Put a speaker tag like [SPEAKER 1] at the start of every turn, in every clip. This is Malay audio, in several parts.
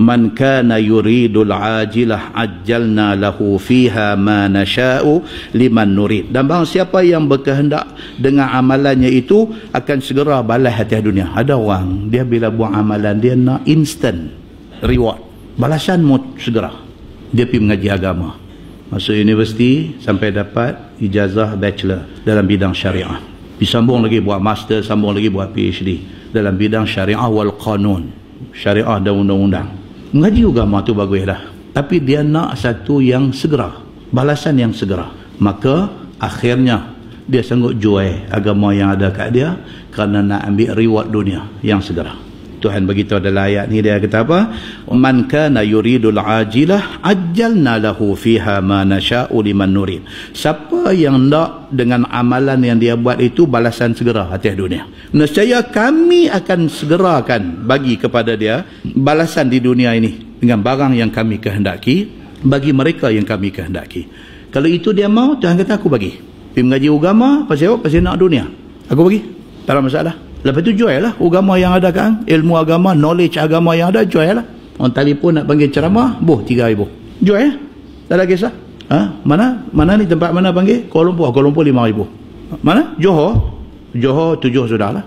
[SPEAKER 1] man kana yuridul ajilah ajjalna lahu fiha ma nasha'u liman nurid. Dan barang siapa yang berkehendak dengan amalannya itu akan segera balas atas dunia. Ada orang dia bila buat amalan dia nak instant reward, balasan segera. Dia pergi mengaji agama, masuk universiti sampai dapat ijazah bachelor dalam bidang syariah, disambung lagi buat master, sambung lagi buat PhD dalam bidang syariah wal qanun, syariah dan undang-undang. Mengaji agama tu bagus dah, tapi dia nak satu yang segera, balasan yang segera. Maka akhirnya dia sanggup jual agama yang ada kat dia kerana nak ambil reward dunia yang segera. Tuhan beritahu dalam ayat ni, dia kata apa? Man kana yuridul ajilah ajjalna lahu fiha ma nasha'u liman nurid. Siapa yang nak dengan amalan yang dia buat itu balasan segera atas dunia, nescaya kami akan segerakan bagi kepada dia balasan di dunia ini dengan barang yang kami kehendaki bagi mereka yang kami kehendaki. Kalau itu dia mau, Tuhan kata aku bagi. Pergi mengaji agama pasal apa? Pasal nak dunia, aku bagi, tak ada masalah. Lepas tu jual lah agama yang ada kan, ilmu agama, knowledge agama yang ada, jual lah. Orang telefon nak panggil ceramah, 3,000. Jual ya, tak ada kisah. Mana ni tempat mana panggil? Kuala Lumpur 5,000. Mana? Johor 7 sudah lah.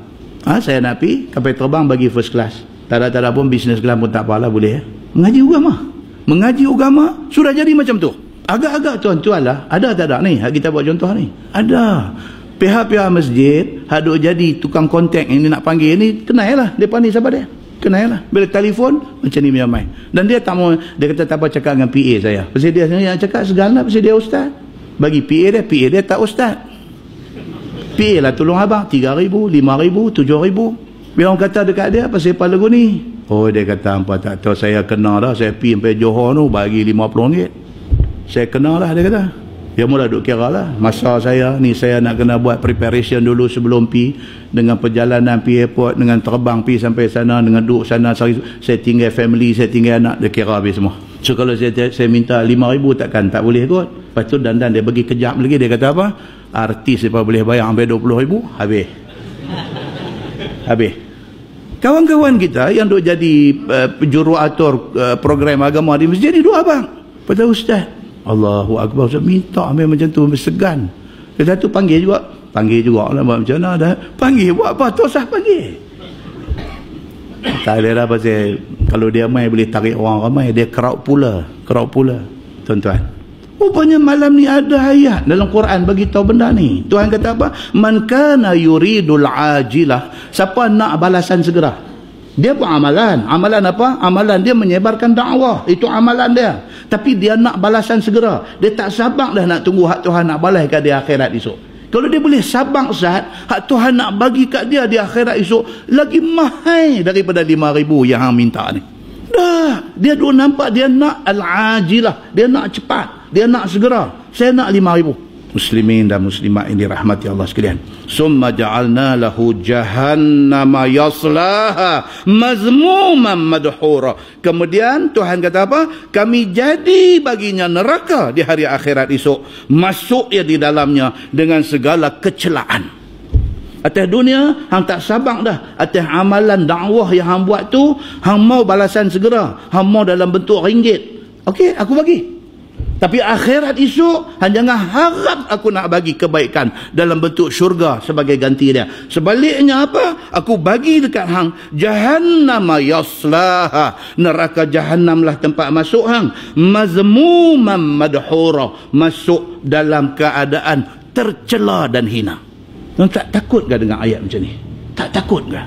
[SPEAKER 1] Saya nak pergi kapal terbang bagi first class. Tak ada pun business class pun tak apalah, boleh ya. Mengaji agama sudah jadi macam tu. Agak-agak tuan-tuan lah, ada tak ada ni? Kita buat contoh ni. Ada. Pihak-pihak masjid haduk jadi tukang kontak ini nak panggil ni, kenal lah depan ni siapa dia, kenal lah. Bila telefon macam ni ramai, dan dia tak mau, dia kata tak apa cakap dengan PA saya, pasal dia yang cakap segala pasal dia ustaz. Bagi PA dia tak ustaz. PA lah tolong abang 3,000, 5,000, 7,000. Bila orang kata dekat dia pasal apa lagu ni, dia kata hampa tak tahu, saya kenal dah, saya pergi sampai Johor tu bagi RM50, saya kenal lah, dia kata. Dia mula duk kira lah, masa saya ni saya nak kena buat preparation dulu sebelum pi, dengan perjalanan pi airport, dengan terbang pi sampai sana, dengan duduk sana, saya tinggal family, saya tinggal anak, dia kira habis semua. So kalau saya minta 5,000 tak boleh kot. Lepas tu dandan dia bagi kejap lagi, dia kata apa, artis siapa boleh bayar sampai 20,000, habis. Kawan-kawan kita yang duk jadi juruatur program agama di masjid ni dua abang pada ustaz, Allahu Akbar, saya minta ambil macam tu, segan. Dia tu panggil juga lah, buat macam mana dah. Panggil buat apa? Tosah panggil. Tak ada lah, pasal kalau dia main boleh tarik orang ramai, dia crowd pula. Tuan-tuan, rupanya malam ni ada ayat dalam Quran bagi tahu benda ni. Tuhan kata apa? Man kana yuridul ajilah, siapa nak balasan segera. Dia buat amalan apa? Amalan dia menyebarkan dakwah, itu amalan dia. Tapi dia nak balasan segera. Dia tak sabar dah nak tunggu hak Tuhan nak balas kat dia akhirat esok. Kalau dia boleh sabar Ustaz, hak Tuhan nak bagi kat dia di akhirat esok lagi mahal daripada 5,000 yang hang minta ni. Dah, dia duk nampak dia nak al-ajilah, dia nak cepat, dia nak segera. Saya nak 5,000. Muslimin dan muslimat ini rahmati Allah sekalian. Summa ja'alna lahu jahannama yaslaha mazmuman madhura. Kemudian Tuhan kata apa? Kami jadi baginya neraka di hari akhirat esok, masuk ia di dalamnya dengan segala kecelaan. Atas dunia hang tak sabar dah, atas amalan dakwah yang hang buat tu, hang mau balasan segera, hang mau dalam bentuk ringgit. Okey, aku bagi. Tapi akhirat esok, hang jangan harap aku nak bagi kebaikan dalam bentuk syurga sebagai ganti dia. Sebaliknya apa? Aku bagi dekat hang jahannama yaslaha, neraka jahannam lah tempat masuk hang, mazmuman madhura, masuk dalam keadaan tercela dan hina. Tuan tak takut ke dengan ayat macam ni? Tak takut ke?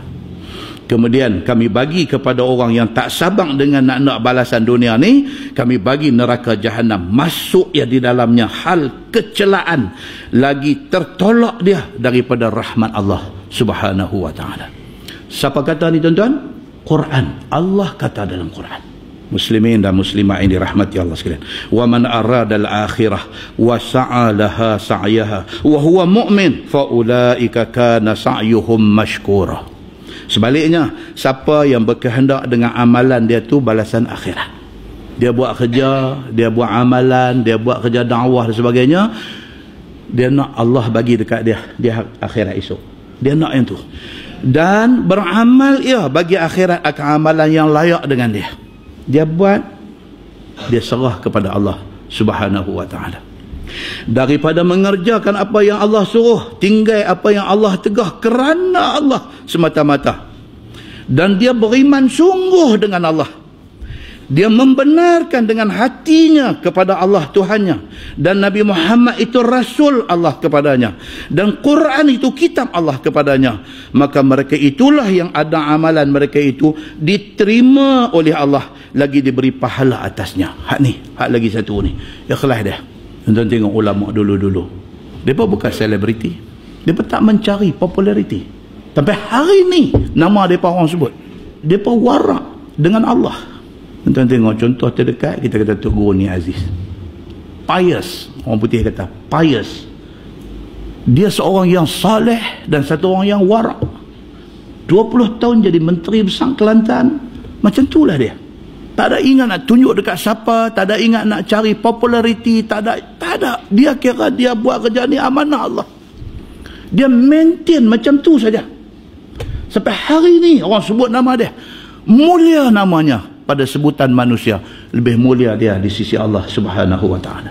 [SPEAKER 1] Kemudian kami bagi kepada orang yang tak sabar dengan nak balasan dunia ni, kami bagi neraka jahanam, masuk ya di dalamnya hal kecelaan, lagi tertolak dia daripada rahmat Allah Subhanahu wa taala. Siapa kata ni tuan-tuan? Quran. Allah kata dalam Quran. Muslimin dan muslimat ini rahmati Allah sekalian. Wa man arada al-akhirah wa sa'a laha sa'yaha wa huwa mu'min fa ulaika kana sa'yuhum mashkura. Sebaliknya, siapa yang berkehendak dengan amalan dia tu balasan akhirat. Dia buat kerja, dia buat amalan, dia buat kerja dakwah dan sebagainya, dia nak Allah bagi dekat dia di akhirat esok. Dia nak yang tu. Dan beramal ia bagi akhirat akan amalan yang layak dengan dia. dia buat, dia serah kepada Allah Subhanahu wa ta'ala. Daripada mengerjakan apa yang Allah suruh, tinggal apa yang Allah tegah kerana Allah semata-mata, dan dia beriman sungguh dengan Allah, dia membenarkan dengan hatinya kepada Allah Tuhannya, dan Nabi Muhammad itu Rasul Allah kepadanya, dan Quran itu kitab Allah kepadanya, maka mereka itulah yang ada amalan mereka itu diterima oleh Allah, lagi diberi pahala atasnya. Hak ni, hak lagi satu ni, ikhlas dia. Tuan tengok ulama dulu-dulu, mereka bukan selebriti, mereka tak mencari populariti. Sampai hari ni nama mereka orang sebut, mereka warak dengan Allah. Tuan tengok contoh terdekat, kita kata Tok Guru Ni Aziz, pious, orang putih kata pious. Dia seorang yang saleh dan satu orang yang warak. 20 tahun jadi Menteri Besar Kelantan, macam itulah dia. Tak ada ingat nak tunjuk dekat siapa, tak ada ingat nak cari populariti, tak ada. Dia kira dia buat kerja ni amanah Allah, dia maintain macam tu saja. Sampai hari ni orang sebut nama dia, mulia namanya pada sebutan manusia, lebih mulia dia di sisi Allah Subhanahu wa ta'ala.